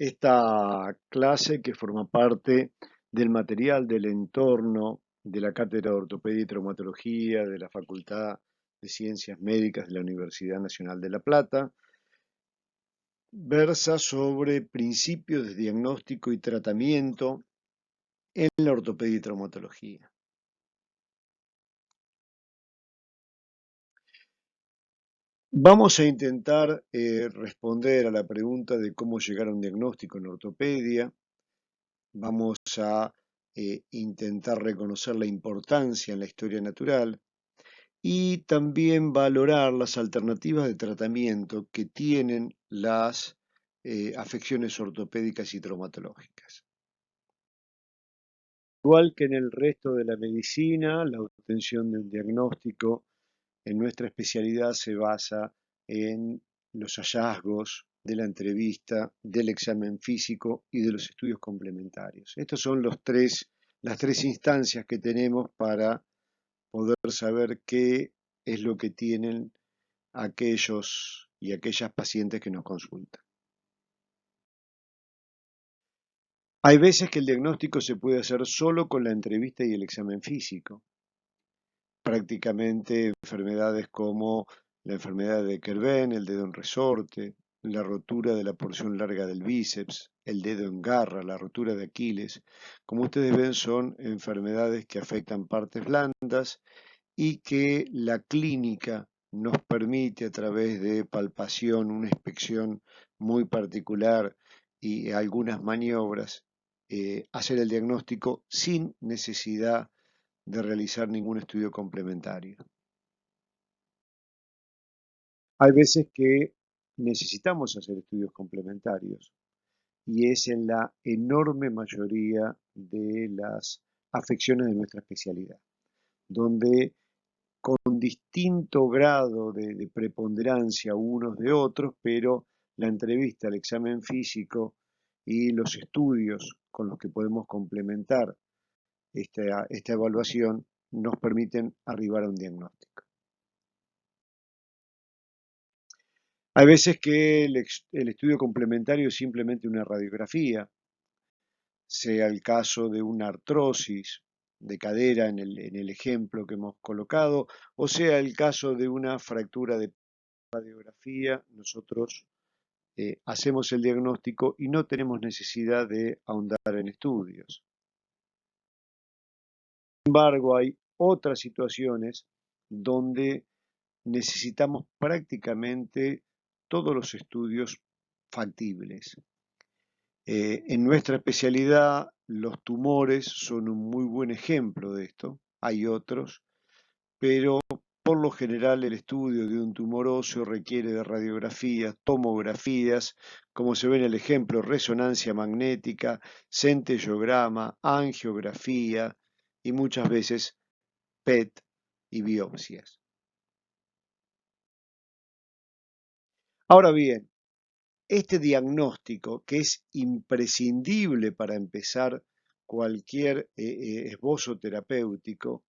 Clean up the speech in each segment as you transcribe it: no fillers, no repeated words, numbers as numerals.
Esta clase que forma parte del material del entorno de la Cátedra de Ortopedia y Traumatología de la Facultad de Ciencias Médicas de la Universidad Nacional de La Plata, versa sobre principios de diagnóstico y tratamiento en la ortopedia y traumatología. Vamos a intentar responder a la pregunta de cómo llegar a un diagnóstico en ortopedia. Vamos a intentar reconocer la importancia en la historia natural y también valorar las alternativas de tratamiento que tienen las afecciones ortopédicas y traumatológicas. Igual que en el resto de la medicina, la obtención de un diagnóstico en nuestra especialidad se basa en los hallazgos de la entrevista, del examen físico y de los estudios complementarios. Estas son las tres instancias que tenemos para poder saber qué es lo que tienen aquellos y aquellas pacientes que nos consultan. Hay veces que el diagnóstico se puede hacer solo con la entrevista y el examen físico. Prácticamente enfermedades como la enfermedad de Kerben, el dedo en resorte, la rotura de la porción larga del bíceps, el dedo en garra, la rotura de Aquiles. Como ustedes ven, son enfermedades que afectan partes blandas y que la clínica nos permite a través de palpación, una inspección muy particular y algunas maniobras, hacer el diagnóstico sin necesidad de realizar ningún estudio complementario. Hay veces que necesitamos hacer estudios complementarios y es en la enorme mayoría de las afecciones de nuestra especialidad, donde con distinto grado de preponderancia unos de otros, pero la entrevista, el examen físico y los estudios con los que podemos complementar esta evaluación nos permiten arribar a un diagnóstico. Hay veces que el estudio complementario es simplemente una radiografía, sea el caso de una artrosis de cadera en el ejemplo que hemos colocado, o sea el caso de una fractura de radiografía. Nosotros hacemos el diagnóstico y no tenemos necesidad de ahondar en estudios. Sin embargo, hay otras situaciones donde necesitamos prácticamente todos los estudios factibles. En nuestra especialidad, los tumores son un muy buen ejemplo de esto. Hay otros, pero por lo general el estudio de un tumor óseo requiere de radiografías, tomografías, como se ve en el ejemplo, resonancia magnética, centellograma, angiografía y muchas veces PET y biopsias. Ahora bien, este diagnóstico, que es imprescindible para empezar cualquier esbozo terapéutico,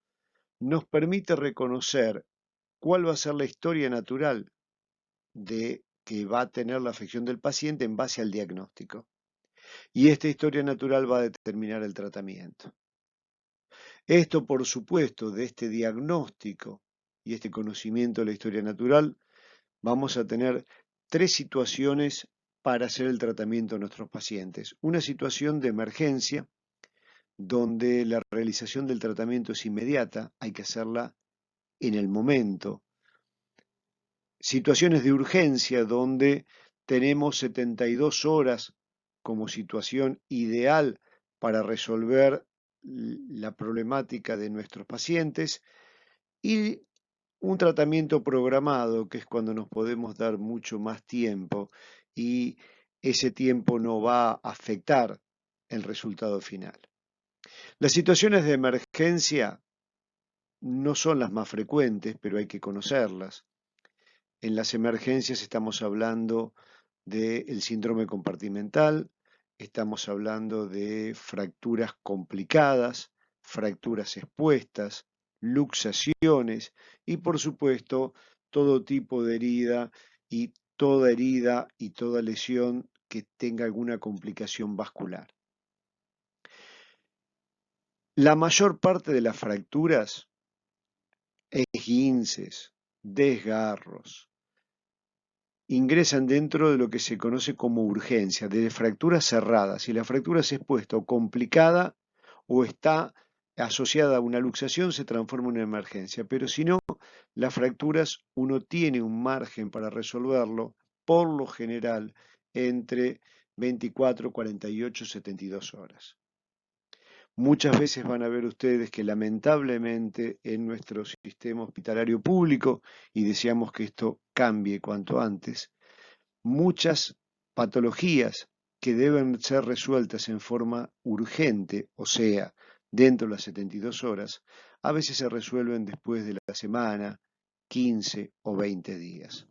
nos permite reconocer cuál va a ser la historia natural de que va a tener la afección del paciente en base al diagnóstico. Y esta historia natural va a determinar el tratamiento. Esto, por supuesto, de este diagnóstico y este conocimiento de la historia natural, vamos a tener tres situaciones para hacer el tratamiento de nuestros pacientes. Una situación de emergencia, donde la realización del tratamiento es inmediata, hay que hacerla en el momento. Situaciones de urgencia, donde tenemos 72 horas como situación ideal para resolver la problemática de nuestros pacientes, y un tratamiento programado, que es cuando nos podemos dar mucho más tiempo y ese tiempo no va a afectar el resultado final. Las situaciones de emergencia no son las más frecuentes, pero hay que conocerlas. En las emergencias estamos hablando del síndrome compartimental, estamos hablando de fracturas complicadas, fracturas expuestas, luxaciones y por supuesto todo tipo de herida y toda lesión que tenga alguna complicación vascular. La mayor parte de las fracturas, esguinces, desgarros, ingresan dentro de lo que se conoce como urgencia, de fracturas cerradas. Si la fractura es expuesta o complicada o está asociada a una luxación, se transforma en una emergencia. Pero si no, las fracturas uno tiene un margen para resolverlo, por lo general, entre 24, 48, 72 horas. Muchas veces van a ver ustedes que lamentablemente en nuestro sistema hospitalario público, y deseamos que esto cambie cuanto antes, muchas patologías que deben ser resueltas en forma urgente, o sea, dentro de las 72 horas, a veces se resuelven después de la semana, 15 o 20 días.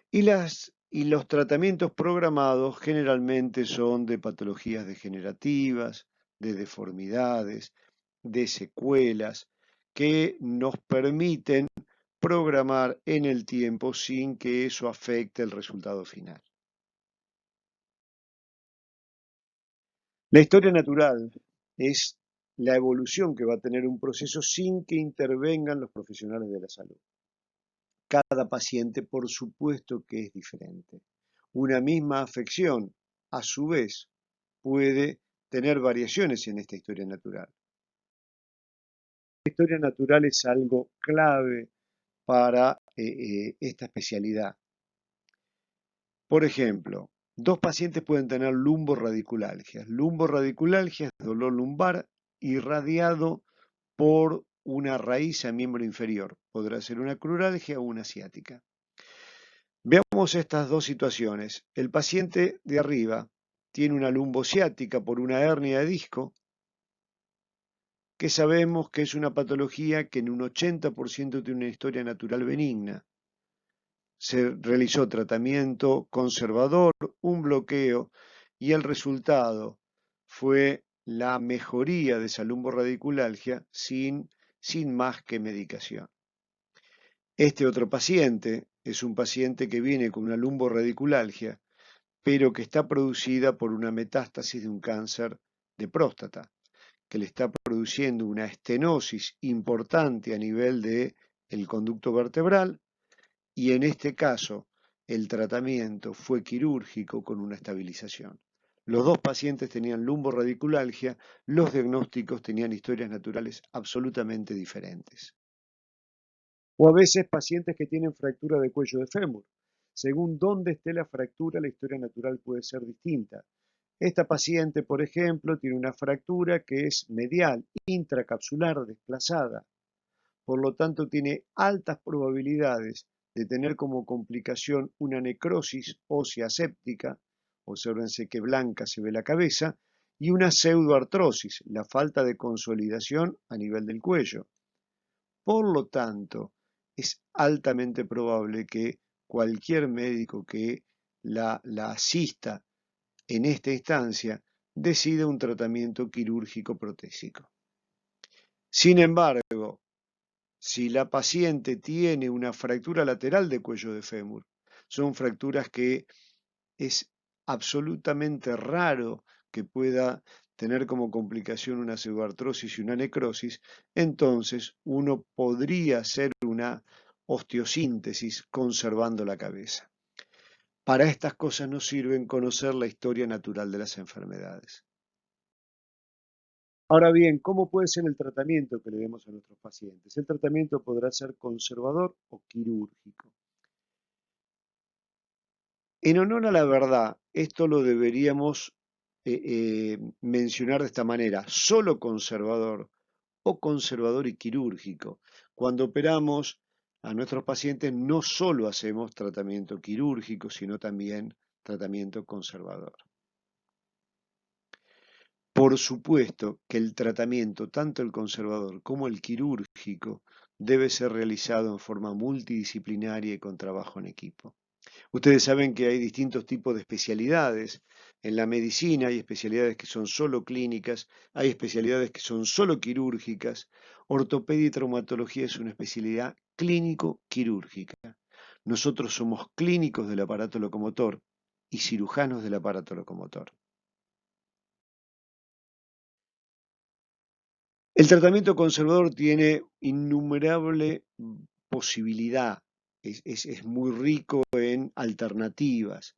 Y los tratamientos programados generalmente son de patologías degenerativas, de deformidades, de secuelas, que nos permiten programar en el tiempo sin que eso afecte el resultado final. La historia natural es la evolución que va a tener un proceso sin que intervengan los profesionales de la salud. Cada paciente, por supuesto que es diferente. Una misma afección, a su vez, puede tener variaciones en esta historia natural. La historia natural es algo clave para esta especialidad. Por ejemplo, dos pacientes pueden tener lumborradiculalgia. Lumborradiculalgia es dolor lumbar irradiado por una raíz a miembro inferior. Podrá ser una cruralgia o una ciática. Veamos estas dos situaciones. El paciente de arriba tiene una lumbociática por una hernia de disco, que sabemos que es una patología que en un 80% tiene una historia natural benigna. Se realizó tratamiento conservador, un bloqueo, y el resultado fue la mejoría de esa lumborradiculalgia sin más que medicación. Este otro paciente es un paciente que viene con una lumborradiculalgia, pero que está producida por una metástasis de un cáncer de próstata, que le está produciendo una estenosis importante a nivel del conducto vertebral, y en este caso el tratamiento fue quirúrgico con una estabilización. Los dos pacientes tenían lumborradiculalgia, los diagnósticos tenían historias naturales absolutamente diferentes. O a veces pacientes que tienen fractura de cuello de fémur. Según dónde esté la fractura, la historia natural puede ser distinta. Esta paciente, por ejemplo, tiene una fractura que es medial, intracapsular, desplazada. Por lo tanto, tiene altas probabilidades de tener como complicación una necrosis ósea séptica, obsérvense que blanca se ve la cabeza, y una pseudoartrosis, la falta de consolidación a nivel del cuello. Por lo tanto, es altamente probable que cualquier médico que la asista en esta instancia decida un tratamiento quirúrgico protésico. Sin embargo, si la paciente tiene una fractura lateral de cuello de fémur, son fracturas que es absolutamente raro que pueda tener como complicación una pseudoartrosis y una necrosis, entonces uno podría hacer una osteosíntesis conservando la cabeza. Para estas cosas nos sirven conocer la historia natural de las enfermedades. Ahora bien, ¿cómo puede ser el tratamiento que le demos a nuestros pacientes? El tratamiento podrá ser conservador o quirúrgico. En honor a la verdad, esto lo deberíamos mencionar de esta manera, solo conservador o conservador y quirúrgico. Cuando operamos a nuestros pacientes no solo hacemos tratamiento quirúrgico, sino también tratamiento conservador. Por supuesto que el tratamiento, tanto el conservador como el quirúrgico, debe ser realizado en forma multidisciplinaria y con trabajo en equipo. Ustedes saben que hay distintos tipos de especialidades. En la medicina hay especialidades que son solo clínicas, hay especialidades que son solo quirúrgicas. Ortopedia y traumatología es una especialidad clínico-quirúrgica. Nosotros somos clínicos del aparato locomotor, y cirujanos del aparato locomotor. El tratamiento conservador tiene innumerable posibilidad, es muy rico en alternativas.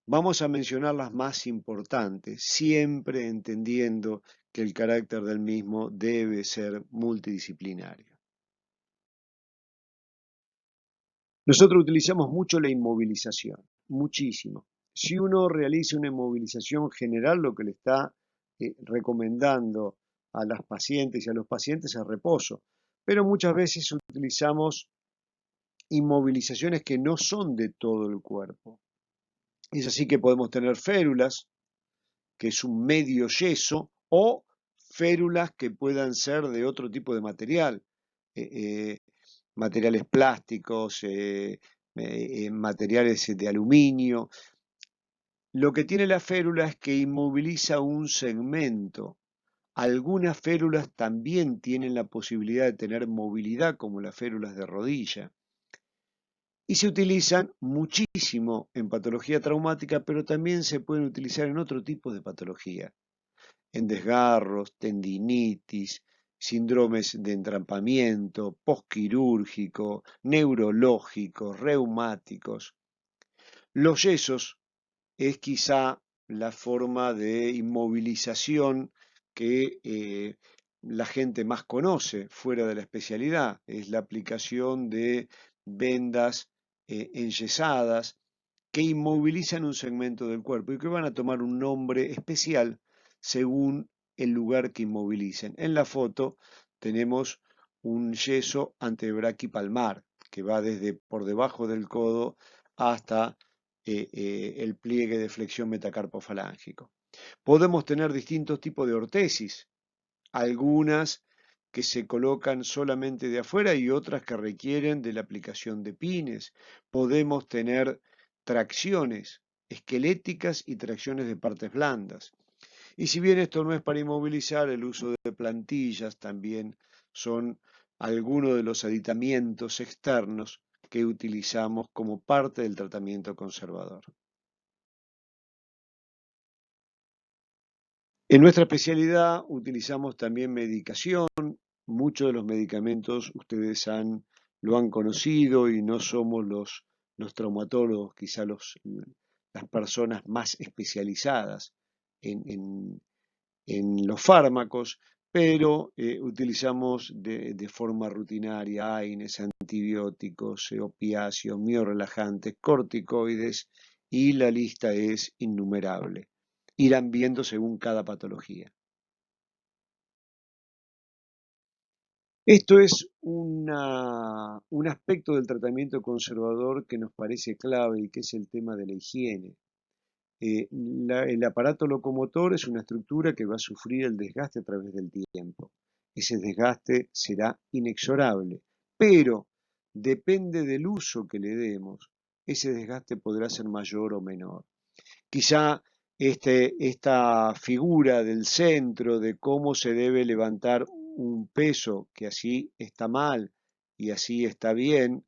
Vamos a mencionar las más importantes, siempre entendiendo que el carácter del mismo debe ser multidisciplinario. Nosotros utilizamos mucho la inmovilización, muchísimo. Si uno realiza una inmovilización general, lo que le está recomendando a las pacientes y a los pacientes es reposo, pero muchas veces utilizamos inmovilizaciones que no son de todo el cuerpo. Es así que podemos tener férulas, que es un medio yeso, o férulas que puedan ser de otro tipo de material, eh, eh, materiales plásticos, materiales de aluminio. Lo que tiene la férula es que inmoviliza un segmento. Algunas férulas también tienen la posibilidad de tener movilidad, como las férulas de rodilla. Y se utilizan muchísimo en patología traumática, pero también se pueden utilizar en otro tipo de patología, en desgarros, tendinitis, síndromes de entrampamiento, posquirúrgico, neurológicos, reumáticos. Los yesos es quizá la forma de inmovilización que la gente más conoce fuera de la especialidad. Es la aplicación de vendas enyesadas que inmovilizan un segmento del cuerpo y que van a tomar un nombre especial según el lugar que inmovilicen. En la foto tenemos un yeso antebraquipalmar que va desde por debajo del codo hasta el pliegue de flexión metacarpofalángico. Podemos tener distintos tipos de ortesis, algunas que se colocan solamente de afuera y otras que requieren de la aplicación de pines. Podemos tener tracciones esqueléticas y tracciones de partes blandas. Y si bien esto no es para inmovilizar, el uso de plantillas también son algunos de los aditamientos externos que utilizamos como parte del tratamiento conservador. En nuestra especialidad utilizamos también medicación. Muchos de los medicamentos ustedes lo han conocido y no somos los traumatólogos, quizá las personas más especializadas en, en los fármacos, pero utilizamos de forma rutinaria AINES, antibióticos, opiáceos, miorelajantes, corticoides y la lista es innumerable. Irán viendo según cada patología. Esto es un aspecto del tratamiento conservador que nos parece clave y que es el tema de la higiene. El aparato locomotor es una estructura que va a sufrir el desgaste a través del tiempo. Ese desgaste será inexorable, pero depende del uso que le demos, ese desgaste podrá ser mayor o menor. Quizá esta figura del centro de cómo se debe levantar un peso, que así está mal y así está bien,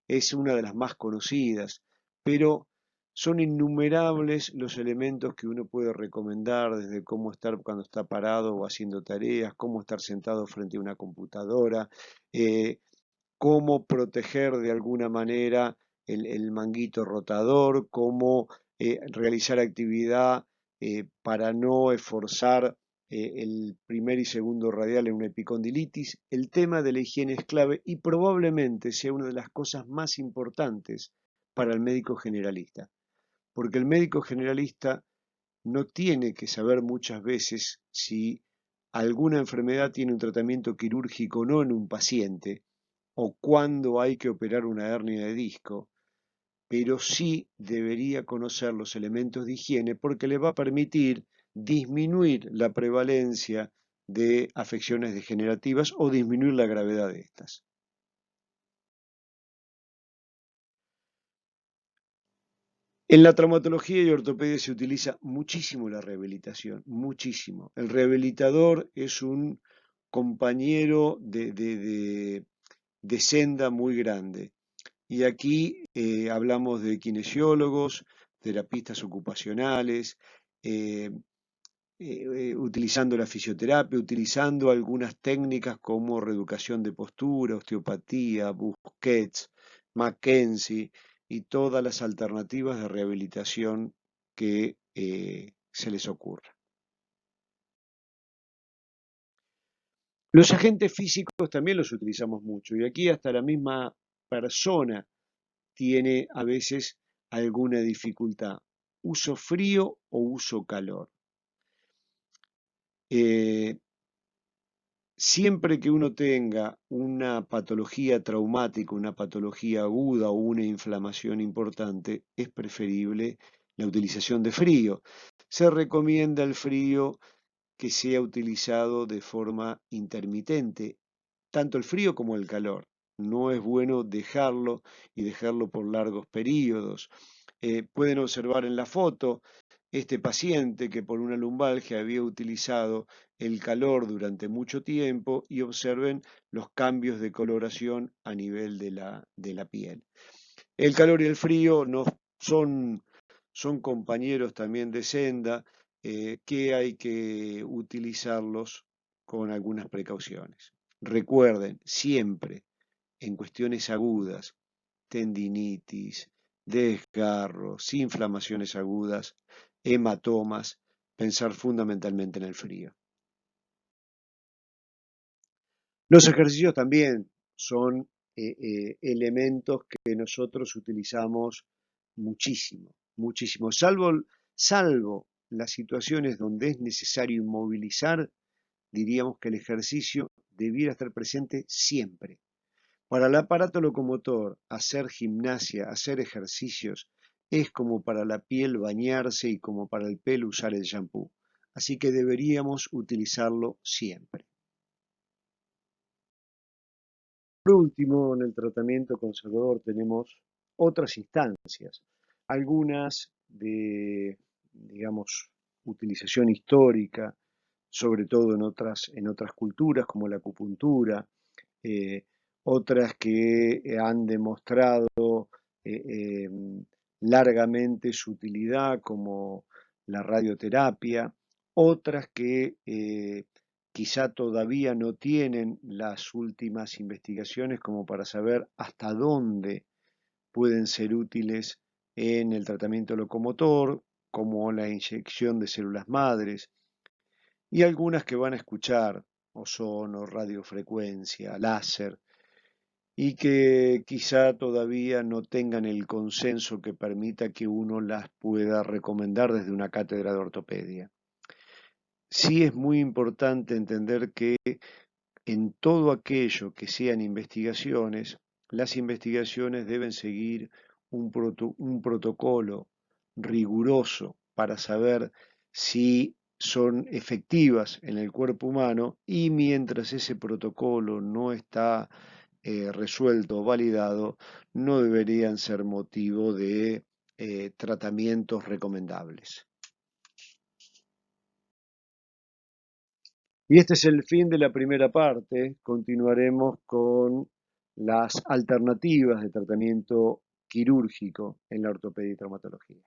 es una de las más conocidas, pero son innumerables los elementos que uno puede recomendar, desde cómo estar cuando está parado o haciendo tareas, cómo estar sentado frente a una computadora, eh, cómo proteger de alguna manera el manguito rotador, cómo realizar actividad para no esforzar el primer y segundo radial en una epicondilitis. El tema de la higiene es clave y probablemente sea una de las cosas más importantes para el médico generalista, porque el médico generalista no tiene que saber muchas veces si alguna enfermedad tiene un tratamiento quirúrgico o no en un paciente, o cuándo hay que operar una hernia de disco, pero sí debería conocer los elementos de higiene porque le va a permitir disminuir la prevalencia de afecciones degenerativas o disminuir la gravedad de estas. En la traumatología y ortopedia se utiliza muchísimo la rehabilitación, muchísimo. El rehabilitador es un compañero de senda muy grande. Y aquí hablamos de kinesiólogos, terapistas ocupacionales, utilizando la fisioterapia, utilizando algunas técnicas como reeducación de postura, osteopatía, Busquets, Mackenzie y todas las alternativas de rehabilitación que se les ocurra. Los agentes físicos también los utilizamos mucho y aquí hasta la misma persona tiene a veces alguna dificultad. ¿Uso frío o uso calor? Siempre que uno tenga una patología traumática, una patología aguda o una inflamación importante, es preferible la utilización de frío. Se recomienda el frío que sea utilizado de forma intermitente, tanto el frío como el calor. No es bueno dejarlo y dejarlo por largos periodos. Pueden observar en la foto este paciente que por una lumbalgia había utilizado el calor durante mucho tiempo y observen los cambios de coloración a nivel de la piel. El calor y el frío no son compañeros también de senda, que hay que utilizarlos con algunas precauciones. Recuerden, siempre en cuestiones agudas, tendinitis, desgarros, inflamaciones agudas, hematomas, pensar fundamentalmente en el frío. Los ejercicios también son elementos que nosotros utilizamos muchísimo, muchísimo, salvo las situaciones donde es necesario inmovilizar, diríamos que el ejercicio debiera estar presente siempre. Para el aparato locomotor, hacer gimnasia, hacer ejercicios, es como para la piel bañarse y como para el pelo usar el shampoo. Así que deberíamos utilizarlo siempre. Por último, en el tratamiento conservador tenemos otras instancias, algunas de, digamos, utilización histórica, sobre todo en otras culturas como la acupuntura, eh, otras que han demostrado eh, em, largamente su utilidad como la radioterapia, otras que quizá todavía no tienen las últimas investigaciones como para saber hasta dónde pueden ser útiles en el tratamiento locomotor, como la inyección de células madres, y algunas que van a escuchar ozono, radiofrecuencia, láser, y que quizá todavía no tengan el consenso que permita que uno las pueda recomendar desde una cátedra de ortopedia. Sí es muy importante entender que en todo aquello que sean investigaciones, las investigaciones deben seguir un protocolo riguroso para saber si son efectivas en el cuerpo humano y mientras ese protocolo no está resuelto o validado, no deberían ser motivo de tratamientos recomendables. Y este es el fin de la primera parte. Continuaremos con las alternativas de tratamiento quirúrgico en la ortopedia y traumatología.